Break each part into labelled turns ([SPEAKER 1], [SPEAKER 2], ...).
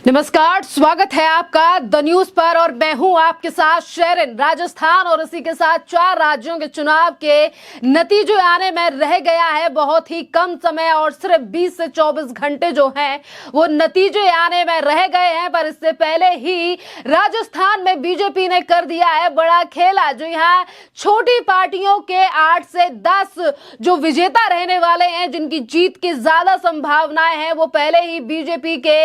[SPEAKER 1] नमस्कार, स्वागत है आपका द न्यूज पर और मैं हूं आपके साथ शेरिन। राजस्थान और इसी के साथ 4 राज्यों के चुनाव के नतीजे आने में रह गया है बहुत ही कम समय और सिर्फ 20 से 24 घंटे जो हैं वो नतीजे आने में रह गए हैं। पर इससे पहले ही राजस्थान में बीजेपी ने कर दिया है बड़ा खेला। जो यहाँ छोटी पार्टियों के 8 से 10 जो विजेता रहने वाले हैं, जिनकी जीत की ज्यादा संभावनाएं हैं, वो पहले ही बीजेपी के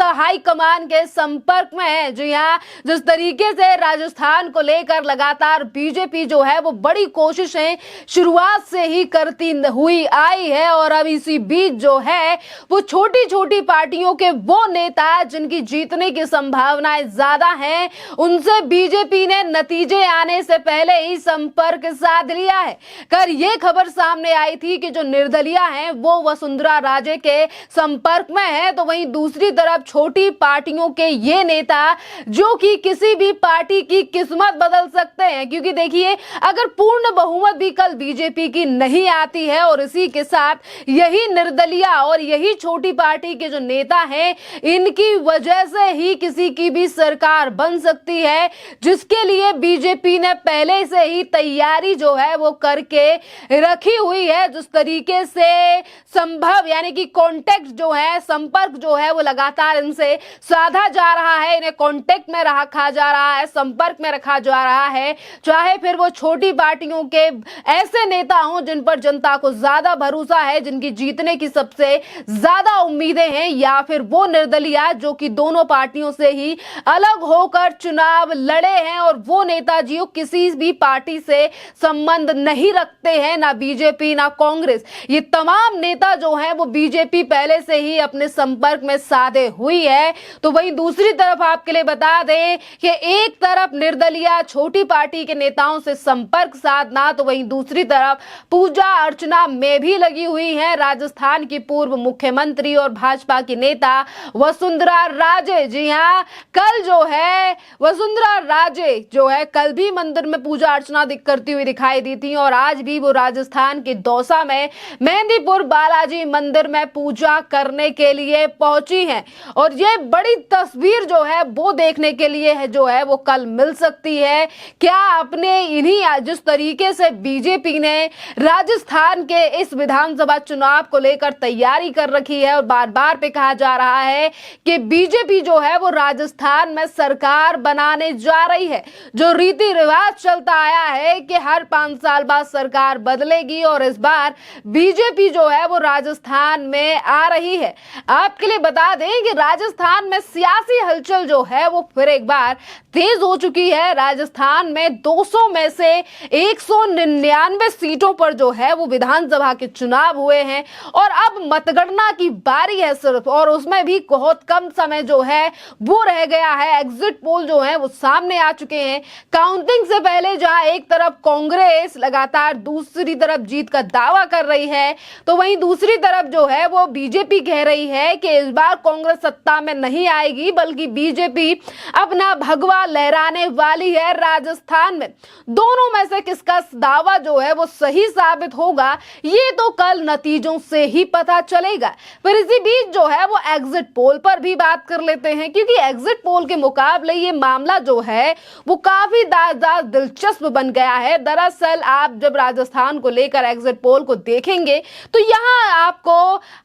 [SPEAKER 1] हाई कमान के संपर्क में है। जो यहाँ जिस तरीके से राजस्थान को लेकर लगातार बीजेपी जो है वो बड़ी कोशिशें शुरुआत से ही करती हुई आई है और अब इसी बीच जो है वो छोटी छोटी पार्टियों के वो नेता जिनकी जीतने की संभावनाएं ज्यादा हैं, उनसे बीजेपी ने नतीजे आने से पहले ही संपर्क साध लिया है। कर ये खबर सामने आई थी कि जो निर्दलीय हैं वो वसुंधरा राजे के संपर्क में है, तो वहीं दूसरी तरफ छोटी पार्टियों के ये नेता जो कि किसी भी पार्टी की किस्मत बदल सकते हैं। क्योंकि देखिए, अगर पूर्ण बहुमत भी कल बीजेपी की नहीं आती है और इसी के साथ यही निर्दलीय और यही छोटी पार्टी के जो नेता हैं, इनकी वजह से ही किसी की भी सरकार बन सकती है, जिसके लिए बीजेपी ने पहले से ही तैयारी जो है वो करके रखी हुई है। जिस तरीके से संभव यानी कि कॉन्टेक्ट जो है, संपर्क जो है वो लगातार इनसे साधा जा रहा है, इन्हें कांटेक्ट में रखा जा रहा है, संपर्क में रखा जा रहा है। चाहे फिर वो छोटी पार्टियों के ऐसे नेता हों जिन पर जनता को ज्यादा भरोसा है, जिनकी जीतने की सबसे ज्यादा उम्मीदें हैं, या फिर वो निर्दलीय जो कि दोनों पार्टियों से ही अलग होकर चुनाव लड़े हैं और वो नेताजी किसी भी पार्टी से संबंध नहीं रखते हैं, ना बीजेपी ना कांग्रेस। ये तमाम नेता जो हैं वो बीजेपी पहले से ही अपने संपर्क में साधे हुई है। तो वहीं दूसरी तरफ आपके लिए बता दें कि एक तरफ निर्दलीय छोटी पार्टी के नेताओं से संपर्क साधना, तो वहीं दूसरी तरफ पूजा अर्चना में भी लगी हुई है राजस्थान की पूर्व मुख्यमंत्री और भाजपा की नेता वसुंधरा राजे। जी हां, कल जो है वसुंधरा राजे जो है कल भी मंदिर में पूजा अर्चना करती हुई दिखाई दी थी और आज भी वो राजस्थान के दौसा में मेहंदीपुर बालाजी मंदिर में पूजा करने के लिए पहुंची हैं। और ये बड़ी तस्वीर जो है वो देखने के लिए है जो है वो कल मिल सकती है। क्या अपने इन्हीं जिस तरीके से बीजेपी ने राजस्थान के इस विधानसभा चुनाव को लेकर तैयारी कर रखी है और बार बार पे कहा जा रहा है कि बीजेपी जो है वो राजस्थान में सरकार बनाने जा रही है। जो रीति रिवाज चलता आया है कि हर 5 साल बाद सरकार बदलेगी और इस बार बीजेपी जो है वो राजस्थान में आ रही है। आपके लिए बता दें कि राजस्थान में सियासी हलचल जो है वो फिर एक बार तेज हो चुकी है। राजस्थान में 200 में से 199 सीटों पर जो है वो विधानसभा के चुनाव हुए हैं और अब मतगणना की बारी है सिर्फ, और उसमें भी बहुत कम समय जो है वो रह गया है। एग्जिट पोल जो है वो सामने आ चुके हैं। काउंटिंग से पहले जहां एक तरफ कांग्रेस लगातार दूसरी तरफ जीत का दावा कर रही है, तो वहीं दूसरी तरफ जो है वो बीजेपी कह रही है कि इस बार कांग्रेस सत्ता में नहीं आएगी, बल्कि बीजेपी अपना भगवा लहराने वाली है राजस्थान में। दोनों में से किसका दावा जो है वो सही साबित होगा, ये तो कल नतीजों से ही पता चलेगा। फिर इसी बीच जो है वो एग्जिट पोल पर भी बात कर लेते हैं, क्योंकि एग्जिट पोल के मुकाबले ये मामला जो है वो काफी ज्यादा दिलचस्प बन गया है। दरअसल आप जब राजस्थान को लेकर एग्जिट पोल को देखेंगे तो यहाँ आपको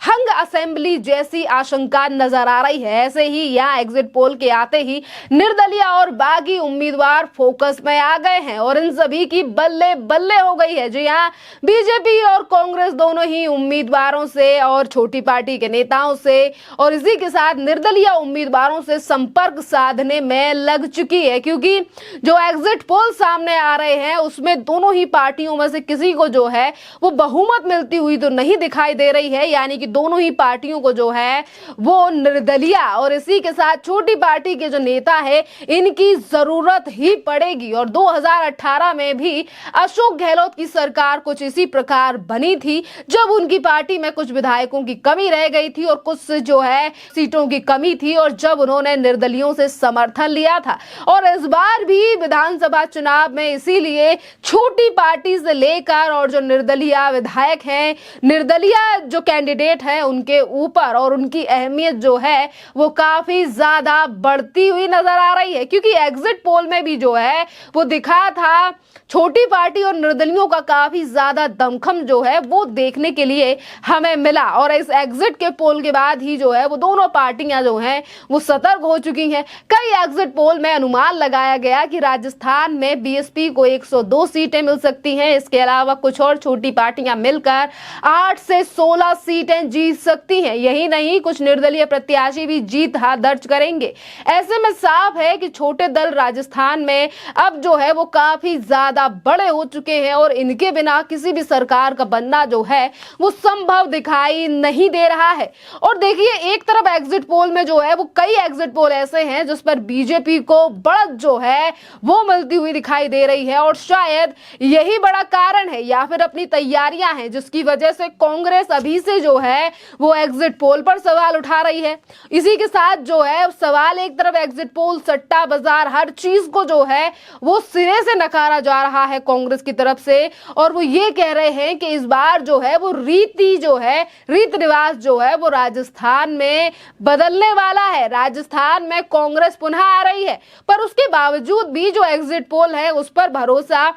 [SPEAKER 1] हंग असेंबली जैसी आशंका नजर आ रही है। ऐसे ही यहाँ एग्जिट पोल के आते ही निर्दलीय और बागी उम्मीदवार फोकस में आ गए हैं और इन सभी की बल्ले बल्ले हो गई है। जी हाँ, बीजेपी और कांग्रेस दोनों ही उम्मीदवारों से और छोटी पार्टी के नेताओं से और इसी के साथ निर्दलीय उम्मीदवारों से संपर्क साधने में लग चुकी है, क्योंकि जो एग्जिट पोल सामने आ रहे हैं उसमें दोनों ही पार्टियों में से किसी को जो है वो बहुमत मिलती हुई तो नहीं दिखाई दे रही है। यानी कि दोनों ही पार्टियों को जो है वो निर्दलीय और इसी के साथ छोटी पार्टी के जो नेता है इनकी जरूरत ही पड़ेगी। और 2018 में भी अशोक गहलोत की सरकार कुछ इसी प्रकार बनी थी, जब उनकी पार्टी में कुछ विधायकों की कमी रह गई थी और कुछ जो है सीटों की कमी थी, और जब उन्होंने निर्दलियों से समर्थन लिया था। और इस बार भी विधानसभा चुनाव में इसीलिए छोटी पार्टी से लेकर और जो निर्दलीय विधायक हैं, निर्दलीय जो कैंडिडेट हैं, उनके ऊपर और उनकी अहमियत जो है है वो काफी ज्यादा बढ़ती हुई नजर आ रही है, क्योंकि एग्जिट पोल में भी जो है वो दिखा था छोटी पार्टी और निर्दलियों का काफी ज्यादा दमखम जो है वो देखने के लिए हमें मिला। और इस एग्जिट के पोल के बाद ही जो है वो दोनों पार्टियां जो हैं वो सतर्क हो चुकी हैं। कई एग्जिट पोल में अनुमान लगाया गया कि राजस्थान में बीएसपी को 102 सीटें मिल सकती हैं। इसके अलावा कुछ और छोटी पार्टियां मिलकर 8 से 16 सीटें जीत सकती हैं। यही नहीं, कुछ निर्दलीय प्रत्याशी भी जीत हाथ दर्ज करेंगे। ऐसे में साफ है कि छोटे दल राजस्थान में अब जो है वो काफी ज्यादा बड़े हो चुके हैं और इनके बिना किसी भी सरकार का बनना जो है वो संभव दिखाई नहीं दे रहा है। और देखिए, एक तरफ एग्जिट पोल में जो है वो कई एग्जिट पोल ऐसे हैं जिस पर बीजेपी को बढ़त जो है वो मिलती हुई दिखाई दे रही है, और शायद यही बड़ा कारण है या फिर अपनी तैयारियां हैं जिसकी वजह से कांग्रेस अभी से जो है वो एग्जिट पोल पर सवाल उठा रही है। इसी के साथ जो है सवाल, एक तरफ एग्जिट पोल, सट्टा बाजार, हर चीज को जो है वो सिरे से नकारा जा रहा है कांग्रेस की तरफ से, और वो ये कह रहे हैं कि इस बार जो है वो रीति रिवाज जो है वो राजस्थान में बदलने वाला है। राजस्थान में कांग्रेस पुनः आ रही है, पर उसके बावजूद भी जो एग्जिट पोल है उस पर भरोसा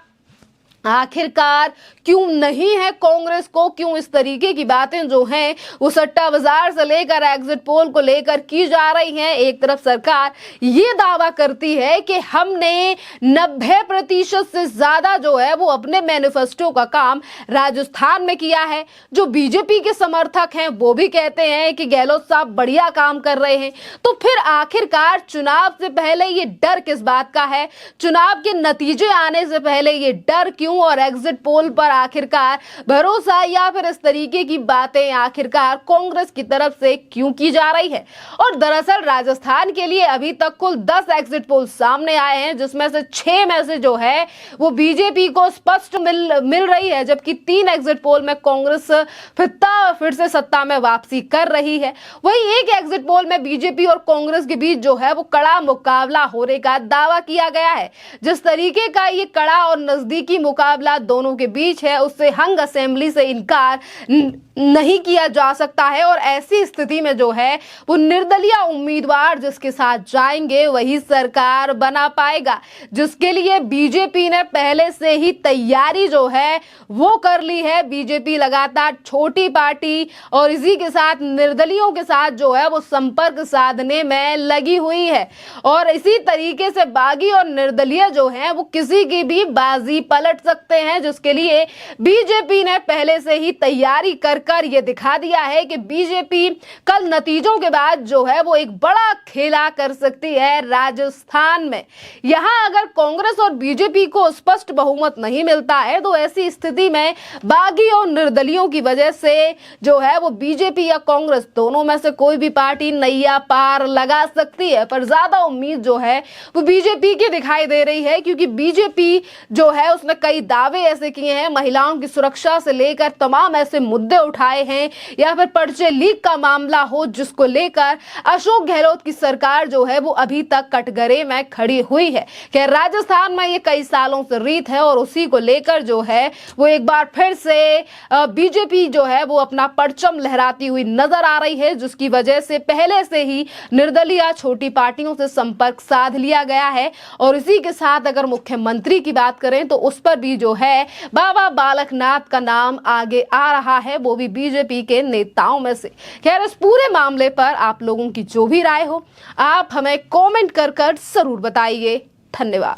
[SPEAKER 1] आखिरकार क्यों नहीं है कांग्रेस को? क्यों इस तरीके की बातें जो हैं वो सट्टा बाजार से लेकर एग्जिट पोल को लेकर की जा रही हैं? एक तरफ सरकार ये दावा करती है कि हमने 90% से ज्यादा जो है वो अपने मैनिफेस्टो का काम राजस्थान में किया है। जो बीजेपी के समर्थक हैं वो भी कहते हैं कि गहलोत साहब बढ़िया काम कर रहे हैं। तो फिर आखिरकार चुनाव से पहले ये डर किस बात का है? चुनाव के नतीजे आने से पहले ये डर क्यों, और एग्जिट पोल पर आखिरकार भरोसा या फिर इस तरीके की बातें आखिरकार कांग्रेस की तरफ से क्यों की जा रही है? और दरअसल राजस्थान के लिए अभी तक कुल 10 एग्जिट पोल सामने आए हैं, जिसमें से 6 में से जो है वो बीजेपी को स्पष्ट मिल रही है, जबकि 3 एग्जिट पोल में कांग्रेस फिर से सत्ता में वापसी कर रही है। वही एक एग्जिट पोल में बीजेपी और कांग्रेस के बीच जो है वो कड़ा मुकाबला होने का दावा किया गया है। जिस तरीके का ये कड़ा और नजदीकी मुकाबला दोनों के बीच है उससे हंग असेंबली से इनकार नहीं किया जा सकता है, और ऐसी स्थिति में जो है वो निर्दलीय उम्मीदवार जिसके साथ जाएंगे वही सरकार बना पाएगा, जिसके लिए बीजेपी ने पहले से ही तैयारी जो है वो कर ली है। बीजेपी लगातार छोटी पार्टी और इसी के साथ निर्दलियों के साथ जो है वो संपर्क साधने में लगी हुई है, और इसी तरीके से बागी और निर्दलीय जो है वो किसी की भी बाजी पलट सकते हैं, जिसके लिए बीजेपी ने पहले से ही तैयारी कर ये दिखा दिया है कि बीजेपी कल नतीजों के बाद जो है वो एक बड़ा खेला कर सकती है राजस्थान में। यहां अगर कांग्रेस और बीजेपी को स्पष्ट बहुमत नहीं मिलता है तो ऐसी स्थिति में बागी और निर्दलियों की वजह से जो है वो बीजेपी या कांग्रेस दोनों में से कोई भी पार्टी नैया पार लगा सकती है। पर ज्यादा उम्मीद जो है वो बीजेपी की दिखाई दे रही है, क्योंकि बीजेपी जो है उसने कई दावे ऐसे किए हैं, महिलाओं की सुरक्षा से लेकर तमाम ऐसे मुद्दे उठाए हैं, या फिर पर्चे लीक का मामला हो जिसको लेकर अशोक गहलोत की सरकार जो है वो अभी तक कटघरे में खड़ी हुई है। कि राजस्थान में ये कई सालों से रीत है, और उसी को लेकर जो है वो एक बार फिर से बीजेपी जो है वो अपना परचम लहराती हुई नजर आ रही है, जिसकी वजह से पहले से ही निर्दलीय छोटी पार्टियों से संपर्क साध लिया गया है। और इसी के साथ अगर मुख्यमंत्री की बात करें तो उस पर भी जो है बाबा बालकनाथ का नाम आगे आ रहा है, वो भी बीजेपी के नेताओं में से। खैर, इस पूरे मामले पर आप लोगों की जो भी राय हो आप हमें कमेंट कर जरूर बताइए। धन्यवाद।